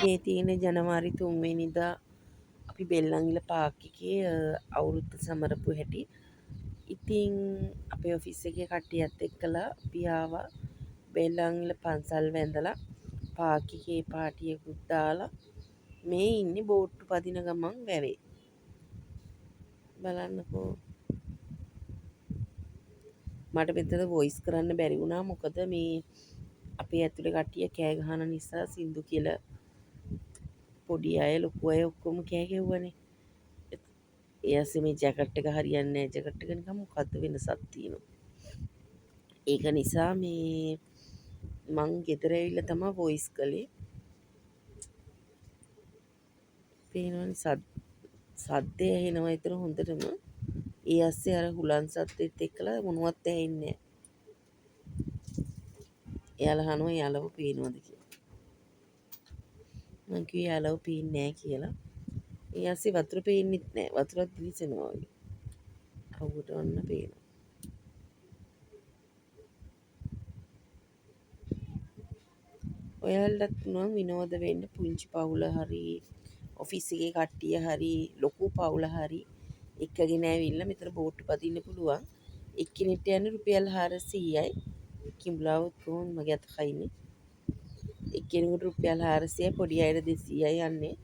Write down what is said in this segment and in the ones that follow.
මේ තියෙන ජනවාරි 3 වෙනිදා අපි බෙල්ලන්විල පාක් එකේ අවුරුද්ද සමරපු හැටි. ඉතින් අපේ ඔෆිස් එකේ කට්ටියත් එක්කලා අපි ආවා බෙල්ලන්විල පන්සල් වැඳලා පාක් එකේ පාටියකුත් දාලා මේ ඉන්නේ බෝට්ටු පදින ගමන් වැවේ. බලන්නකෝ මට මෙතන වොයිස් කරන්න බැරි වුණා මොකද මේ අපේ ඇතුලේ කට්ටිය කෑ ගහන නිසා සින්දු කියලා පොඩි අය ලොකු අය ඔක්කොම කෑ ගැහුවනේ. එයාසේ මේ ජැකට් එක හරියන්නේ නැහැ. ජැකට් එක නිකන් මොකද්ද වෙනසක් තියෙනවා. ඒක නිසා මේ මං ගෙදර ඇවිල්ලා තමයි වොයිස් කළේ. පේනවනේ සද්දය ඇහෙනවා එතන හොඳටම. ඒ ඇස්සේ අර හුලන් සද්දෙත් එක්කලා මොනවත් ඇහෙන්නේ නැහැ. එයාලා අහනවා යාළුවෝ පේනවද කියලා. මං කිව්වේ යාළුවෝ පේන්නේ නැහැ කියලා. ඒ ඇස්සේ වතුර පේන්නෙත් නැහැ. වතුරත් දිලිසෙනවා වගේ. අවුවට ඔන්න පේනවා. ඔයාලටත් පුළුවන් විනෝද වෙන්න පුංචි පවුල හරි ඔෆිස් එකේ කට්ටිය හරි ලොකු පවුල හරි එක්කගෙන ඇවිල්ලා මෙතන බෝට්ටු පදින්න පුළුවන්. එක්කෙනෙක්ට යන්නේ රුපියල් 400යි. කිඹුලාවොත් කොහොමද මගේ අත කයිනේ. එක්කෙනෙකුට රුපියල් 400යි පොඩි අයට 200යි යන්නේ.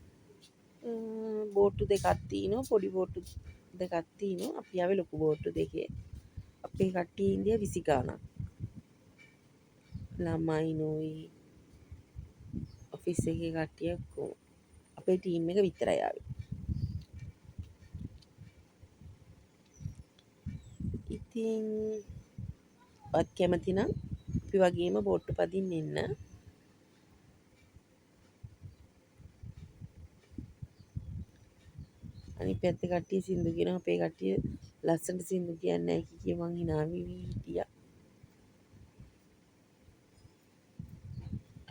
බෝට්ටු දෙකක් තියෙනවා පොඩි බෝට්ටු දෙකක් තියෙනවා. අපි ආවේ ලොකු බෝට්ටු දෙකේ. අපේ කට්ටිය ඉන්දියා 20 ගාණක්. ළමයි නෝයි ඔෆිස් එකේ කට්ටිය ඔක්කොම අපේ ටීම් එක විතරයි ආවේ. ඉතින් ඔයත් කැමති නම් අපි වගේම බෝට්ටු පදින්න එන්න. අනිත් පැත්තේ කට්ටිය සින්දු කියනවා අපේ කට්ටිය ලස්සනට සින්දු කියන්නේ නැහැ කිය මං hina වෙවි හිටියා.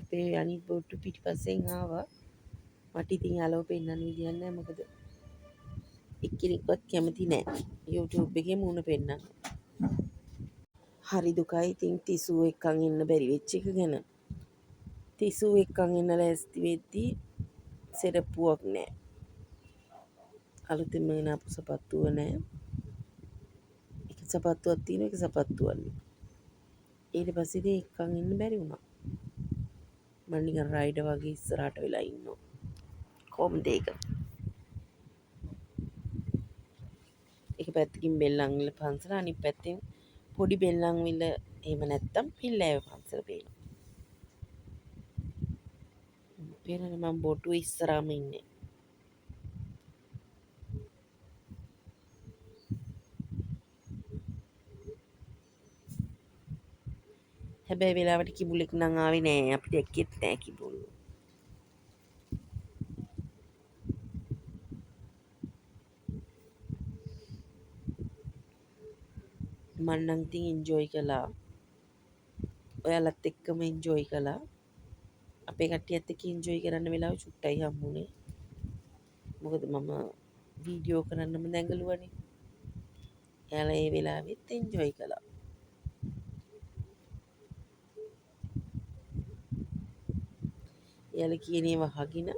අපේ අනිත් බෝට්ටු පිටිපස්සෙන් ආවා. මට ඉතින් යාළුවෝ පෙන්නන්න විදියක් නැහැ මොකද එක්කෙනෙක්වත් කැමති නැහැ YouTube එකේ මූණ පෙන්නන්න. හරි දුකයි ඉතින් තිසූ එක්කන් එන්න බැරි වෙච්ච එක ගැන. තිසූ එක්කන් එන්න ලෑස්ති වෙද්දී සෙරප්පුවක් නැහැ. අලුතෙන්ම ගෙන ආපු සපත්තුව නැහැ. එක සපත්තුවක් තියෙනවා එක සපත්තුවක් නැහැ. ඊට පස්සේ ඉතින් එක්කන් එන්න බැරි වුණා. මම නිකන් රයිඩර් වගේ ඉස්සරහට වෙලා ඉන්නවා. කොහොමද ඒක? එක පැත්තකින් බෙල්ලන්විල පන්සල අනිත් පැත්තෙන් පොඩි බෙල්ලන්විල එහෙම නැත්තම් පිල්ලෑව පන්සල පේනවා. පේනවනේ මම බෝට්ටුව ඉස්සරහම ඉන්නේ. හැබැයි වෙලාවට කිඹුලෙක් නම් ආවේ නෑ. අපි දැක්කෙත් නෑ කිඹුල්ව. මම නම් ඉතින් එන්ජොයි කළා. ඔයාලත් එක්කම එන්ජොයි කළා. අපේ කට්ටියත් එක්ක එන්ජොයි කරන්න වෙලාව චුට්ටයි හම්බුනේ. මොකද මම වීඩියෝ කරන්නම දැඟලුවනේ. එයාලා ඒ වෙලාවෙත් එන්ජොයි කළා. එයාලා කියන ඒවා අහගෙන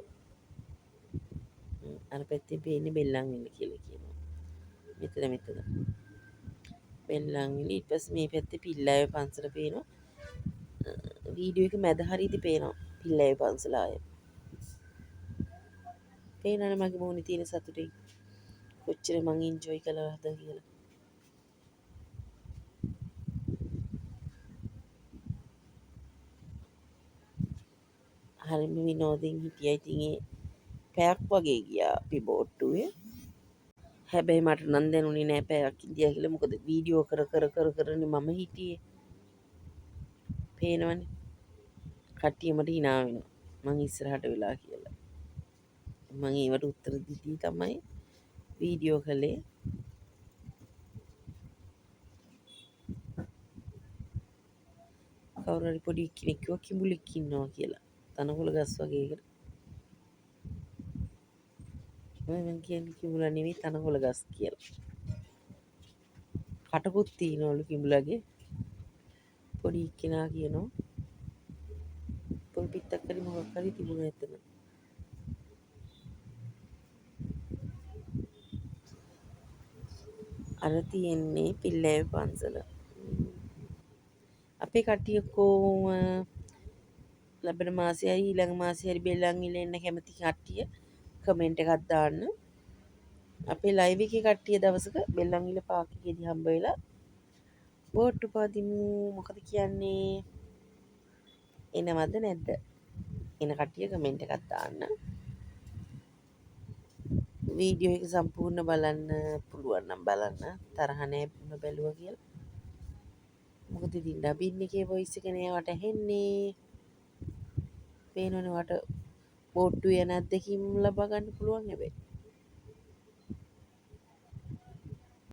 අර පැත්තේ පේන්නේ බෙල්ලන්විල කියලා කියනවා. මෙතන බෙල්ලන්විල ඊට පස්සේ මේ පැත්තේ පිල්ලාවේ පන්සල පේනවා. වීඩියෝ එක මැද හරියදී පේනවා පිල්ලාවේ පන්සල ආයේ. පේනවනේ මගේ මූණේ තියෙන සතුටින් කොච්චර මං එන්ජොයි කළාද කියලා. හරිම විනෝදෙන් හිටියා. ඉතින් ඒ පැයක් වගේ ගියා අපි බෝට්ටුවේ. හැබැයි මට නම් දැනුනේ නෑ පැයක් ඉඳියා කියලා. මොකද වීඩියෝ කරනේ මම හිටියේ. පේනවනේ. කට්ටිය මට hina වෙනවා. මං ඉස්සරහට වෙලා කියලා. මං ඒවට උත්තර දීදී තමයි වීඩියෝ කළේ. කවුරු හරි පොඩි කෙනෙක් කිව්වා කිඹුලෙක් ඉන්නවා කියලා. තනකොළ ගස් වගේ එකට. මම කියන්නේ කිඹුලා නෙවෙයි තනකොළ ගස් කියලා. කටකුත් තියනවලු කිඹුලාගේ. පොඩි කෙනා කියනවා. පොල් පිටක් හරි මොකක් හරි තිබුණා එතන. අර තියෙන්නේ පිල්ලෑව පන්සල. අපේ කට්ටිය ඔක්කොම ලබන මාසේ හරි ඊළඟ මාසේ හරි බෙල්ලන්විල එන්න කැමති කට්ටිය කමෙන්ට් එකක් දාන්න. අපේ ලයිව් එකේ කට්ටිය දවසක බෙල්ලන්විල පාක් එකේදී හම්බ වෙලා බෝට්ටු පදිමු. මොකද කියන්නේ? එනවද නැද්ද? එන කට්ටිය කමෙන්ට් එකක් දාන්න. වීඩියෝ එක සම්පූර්ණ බලන්න පුළුවන් නම් බලන්න. තරහ නැහැ නොබැලුවා කියලා. මොකද ඉතින් ඩබින් එකේ වොයිස් එක නේ වට ඇහෙන්නේ. පේනවනේ වට බෝට්ටු යන අත්දැකීම් ලබා ගන්න පුළුවන් හැබැයි.